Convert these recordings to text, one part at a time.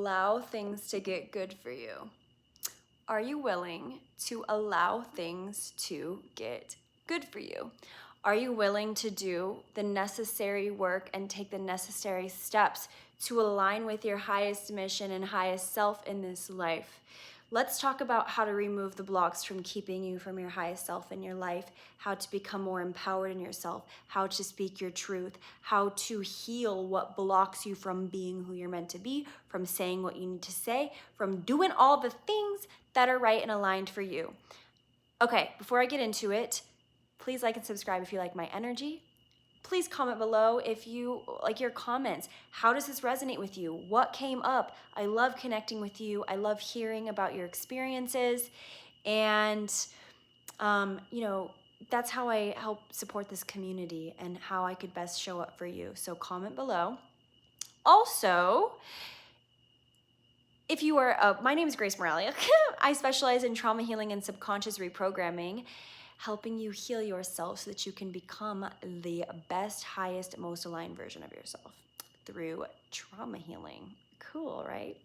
allow things to get good for you? Are you willing to allow things to get good for you? Are you willing to do the necessary work and take the necessary steps to align with your highest mission and highest self in this life? Let's talk about how to remove the blocks from keeping you from your highest self in your life, how to become more empowered in yourself, how to speak your truth, how to heal what blocks you from being who you're meant to be, from saying what you need to say, from doing all the things that are right and aligned for you. Okay, before I get into it, please like and subscribe if you like my energy. Please comment below if you like your comments. How does this resonate with you? What came up? I love connecting with you. I love hearing about your experiences. And, that's how I help support this community and how I could best show up for you. So comment below. Also, if you are, my name is Grace Moralia. I specialize in trauma healing and subconscious reprogramming, helping you heal yourself so that you can become the best, highest, most aligned version of yourself through trauma healing. Cool, right?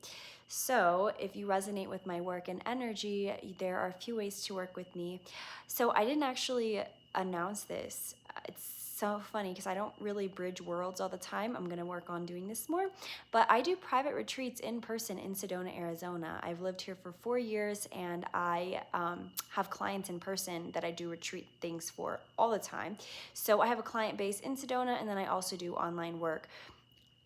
So if you resonate with my work and energy, there are a few ways to work with me. So I didn't actually announce this. It's so funny because I don't really bridge worlds all the time. I'm going to work on doing this more. But I do private retreats in person in Sedona, Arizona. I've lived here for 4 years, and I have clients in person that I do retreat things for all the time. So I have a client base in Sedona, and then I also do online work.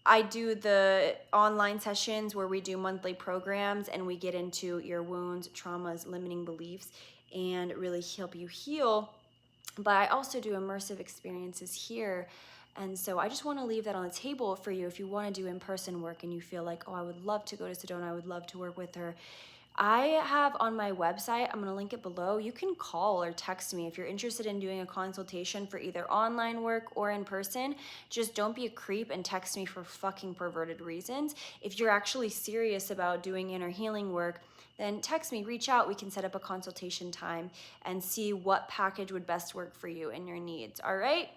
I do the online sessions where we do monthly programs and we get into your wounds, traumas, limiting beliefs, and really help you heal. But I also do immersive experiences here. And so I just want to leave that on the table for you if you want to do in-person work and you feel like, oh, I would love to go to Sedona, I would love to work with her. I have on my website, I'm going to link it below. You can call or text me if you're interested in doing a consultation for either online work or in person. Just don't be a creep and text me for fucking perverted reasons. If you're actually serious about doing inner healing work, then text me, reach out. We can set up a consultation time and see what package would best work for you and your needs. All right?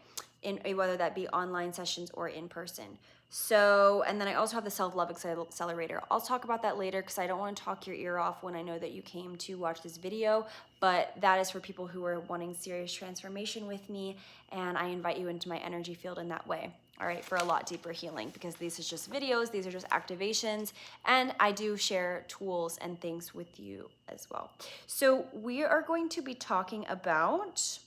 Whether that be online sessions or in person. So, and then I also have the self-love accelerator. I'll talk about that later because I don't want to talk your ear off when I know that you came to watch this video, but that is for people who are wanting serious transformation with me, and I invite you into my energy field in that way. All right, for a lot deeper healing, because these is just videos, these are just activations, and I do share tools and things with you as well. So we are going to be talking about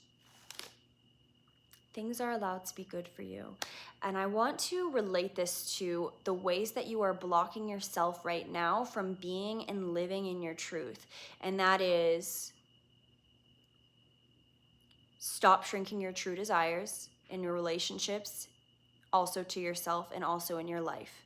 things are allowed to be good for you. And I want to relate this to the ways that you are blocking yourself right now from being and living in your truth. And that is, stop shrinking your true desires in your relationships, also to yourself and also in your life.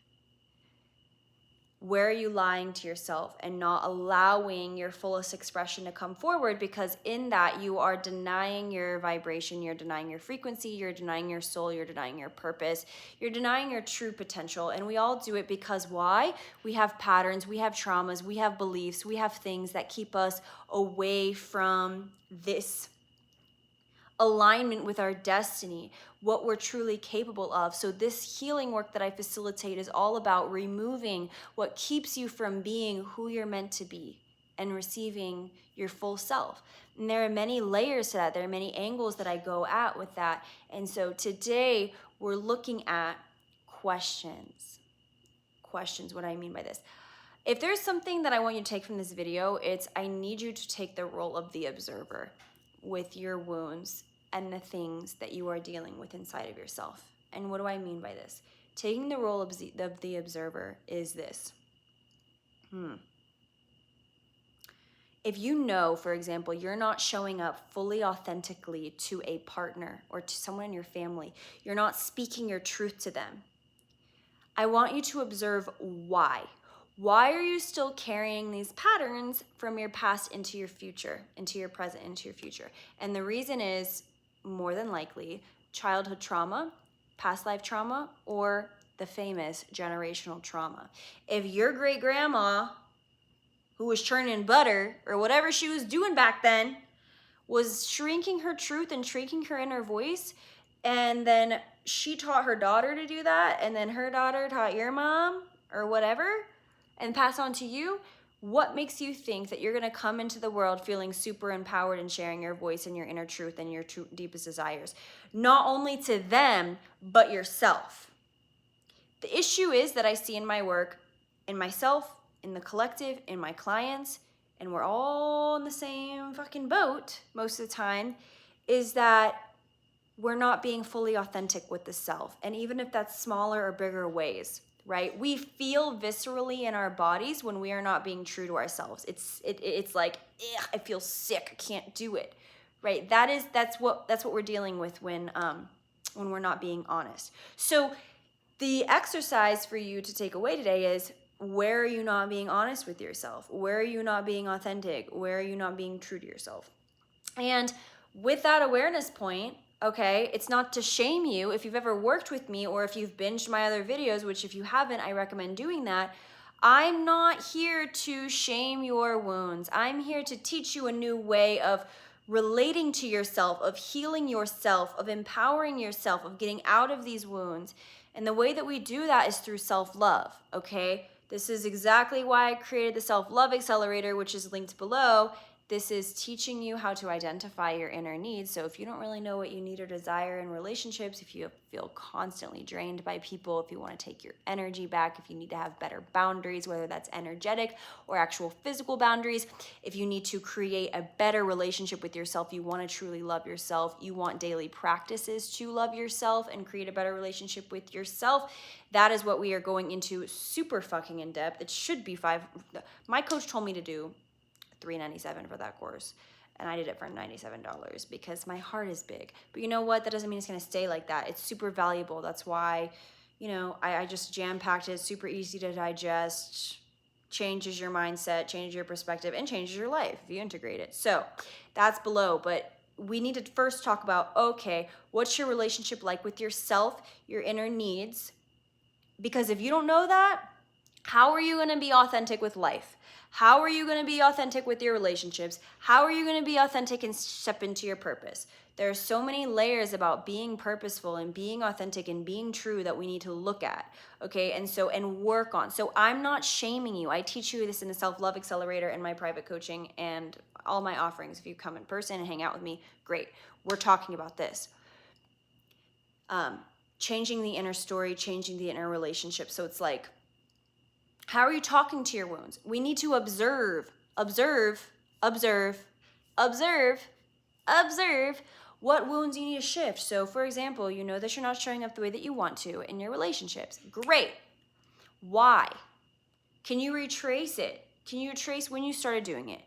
Where are you lying to yourself and not allowing your fullest expression to come forward? Because in that you are denying your vibration, you're denying your frequency, you're denying your soul, you're denying your purpose, you're denying your true potential. And we all do it because why? We have patterns, we have traumas, we have beliefs, we have things that keep us away from this alignment with our destiny, what we're truly capable of. So this healing work that I facilitate is all about removing what keeps you from being who you're meant to be and receiving your full self. And there are many layers to that. There are many angles that I go at with that. And so today we're looking at questions. Questions, what do I mean by this? If there's something that I want you to take from this video, it's I need you to take the role of the observer with your wounds and the things that you are dealing with inside of yourself. And what do I mean by this? Taking the role of the observer is this. If you know, for example, you're not showing up fully authentically to a partner or to someone in your family, you're not speaking your truth to them, I want you to observe why. Why are you still carrying these patterns from your past into your future, into your present, into your future? And the reason is more than likely childhood trauma, past life trauma, or the famous generational trauma. If your great grandma, who was churning butter or whatever she was doing back then, was shrinking her truth and shrinking her inner voice, and then she taught her daughter to do that, and then her daughter taught your mom or whatever, and pass on to you, what makes you think that you're going to come into the world feeling super empowered and sharing your voice and your inner truth and your deepest desires? Not only to them, but yourself. The issue is that I see in my work, in myself, in the collective, in my clients, and we're all in the same fucking boat most of the time, is that we're not being fully authentic with the self. And even if that's smaller or bigger ways, right? We feel viscerally in our bodies when we are not being true to ourselves. It's like, I feel sick, I can't do it, right? That's what we're dealing with when we're not being honest. So the exercise for you to take away today is, where are you not being honest with yourself? Where are you not being authentic? Where are you not being true to yourself? And with that awareness point, okay, it's not to shame you. If you've ever worked with me or if you've binged my other videos, which if you haven't, I recommend doing that. I'm not here to shame your wounds. I'm here to teach you a new way of relating to yourself, of healing yourself, of empowering yourself, of getting out of these wounds. And the way that we do that is through self-love, okay? This is exactly why I created the Self-Love Accelerator, which is linked below. This is teaching you how to identify your inner needs. So if you don't really know what you need or desire in relationships, if you feel constantly drained by people, if you want to take your energy back, if you need to have better boundaries, whether that's energetic or actual physical boundaries, if you need to create a better relationship with yourself, you want to truly love yourself, you want daily practices to love yourself and create a better relationship with yourself, that is what we are going into super fucking in depth. It should be my coach told me to do $397 for that course, and I did it for $97 because my heart is big. But you know what? That doesn't mean it's going to stay like that. It's super valuable. That's why, I just jam-packed it. Super easy to digest, changes your mindset, changes your perspective, and changes your life if you integrate it. So that's below. But we need to first talk about, okay, what's your relationship like with yourself, your inner needs? Because if you don't know that, how are you going to be authentic with life? How are you going to be authentic with your relationships? How are you going to be authentic and step into your purpose? There are so many layers about being purposeful and being authentic and being true that we need to look at, okay? And work on. So I'm not shaming you. I teach you this in the Self-Love Accelerator and my private coaching and all my offerings. If you come in person and hang out with me, great. We're talking about this. Changing the inner story, changing the inner relationship. So it's like, how are you talking to your wounds? We need to observe what wounds you need to shift. So for example, you know that you're not showing up the way that you want to in your relationships. Great. Why? Can you retrace it? Can you trace when you started doing it?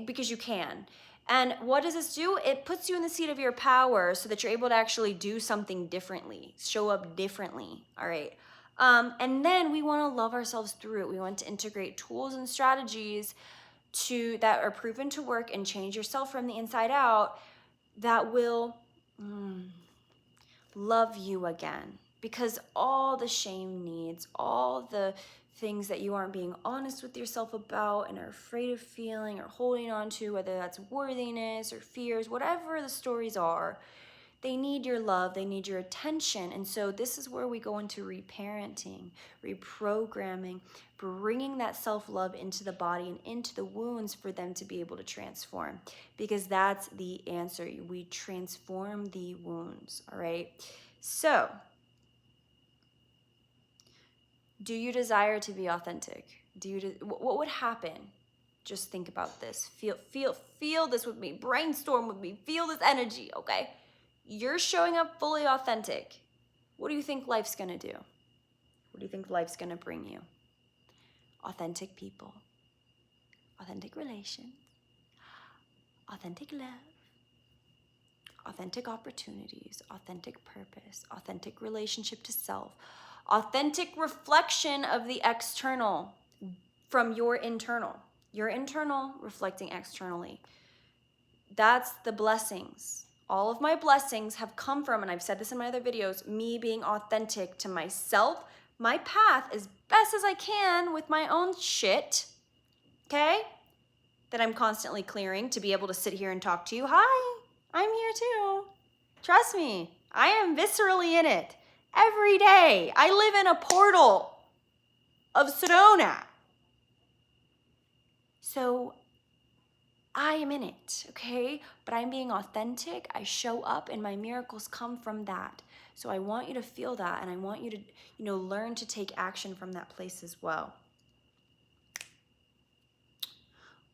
Because you can. And what does this do? It puts you in the seat of your power so that you're able to actually do something differently, show up differently, all right? And then we want to love ourselves through it. We want to integrate tools and strategies that are proven to work and change yourself from the inside out that will love you again. Because all the shame needs, all the things that you aren't being honest with yourself about and are afraid of feeling or holding on to, whether that's worthiness or fears, whatever the stories are, they need your love, they need your attention. And so this is where we go into reparenting, reprogramming, bringing that self-love into the body and into the wounds for them to be able to transform. Because that's the answer. We transform the wounds, all right? So, do you desire to be authentic? What would happen? Just think about this. Feel this with me. Brainstorm with me. Feel this energy, okay? You're showing up fully authentic. What do you think life's gonna do? What do you think life's gonna bring you? Authentic people, authentic relations, authentic love, authentic opportunities, authentic purpose, authentic relationship to self, authentic reflection of the external from your internal reflecting externally. That's the blessings. All of my blessings have come from, and I've said this in my other videos, me being authentic to myself, my path as best as I can with my own shit, okay? That I'm constantly clearing to be able to sit here and talk to you. Hi, I'm here too. Trust me, I am viscerally in it every day. I live in a portal. of Sedona. So I am in it, okay? But I'm being authentic. I show up and my miracles come from that. So I want you to feel that, and I want you to, learn to take action from that place as well.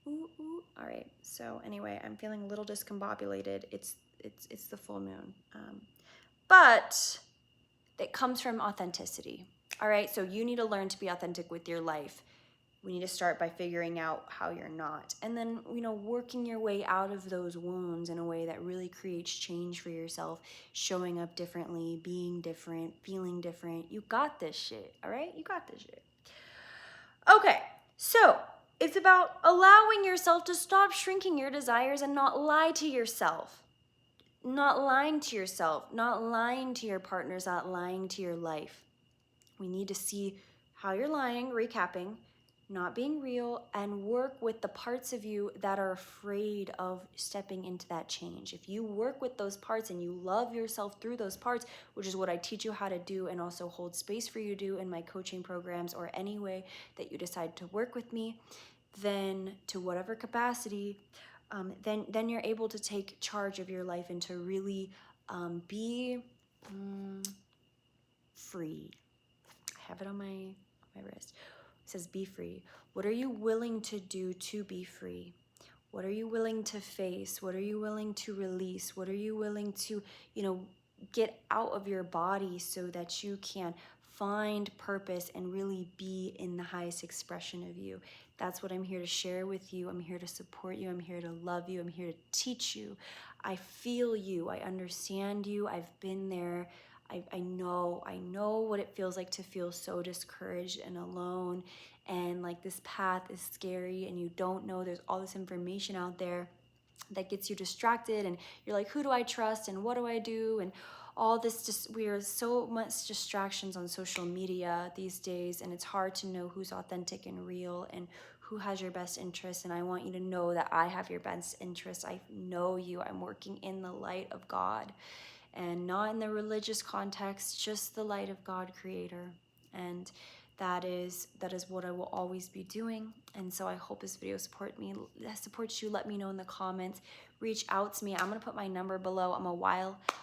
Ooh, ooh. All right. So anyway, I'm feeling a little discombobulated. It's the full moon. But it comes from authenticity. All right. So you need to learn to be authentic with your life. We need to start by figuring out how you're not. And then, working your way out of those wounds in a way that really creates change for yourself, showing up differently, being different, feeling different. You got this shit, all right? You got this shit. Okay, so it's about allowing yourself to stop shrinking your desires and not lie to yourself. Not lying to yourself, not lying to your partners, not lying to your life. We need to see how you're lying, recapping, not being real, and work with the parts of you that are afraid of stepping into that change. If you work with those parts and you love yourself through those parts, which is what I teach you how to do and also hold space for you to do in my coaching programs or any way that you decide to work with me, then to whatever capacity, then you're able to take charge of your life and to really be free. I have it on my wrist. It says, be free. What are you willing to do to be free? What are you willing to face? What are you willing to release? What are you willing to, get out of your body so that you can find purpose and really be in the highest expression of you? That's what I'm here to share with you. I'm here to support you. I'm here to love you. I'm here to teach you. I feel you. I understand you. I've been there. I know what it feels like to feel so discouraged and alone, and like this path is scary and you don't know, there's all this information out there that gets you distracted, and you're like, who do I trust and what do I do? And all this, just, we are so much distractions on social media these days, and it's hard to know who's authentic and real and who has your best interest. And I want you to know that I have your best interest. I know you. I'm working in the light of God, and not in the religious context, just the light of God, creator. And that is what I will always be doing. And so I hope this video supports you. Let me know in the comments. Reach out to me. I'm gonna put my number below. I'm gonna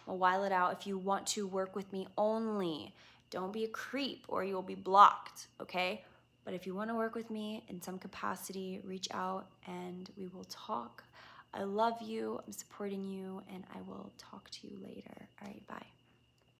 while it out. If you want to work with me only, don't be a creep or you'll be blocked, okay? But if you want to work with me in some capacity, reach out and we will talk. I love you, I'm supporting you, and I will talk to you later. All right, bye.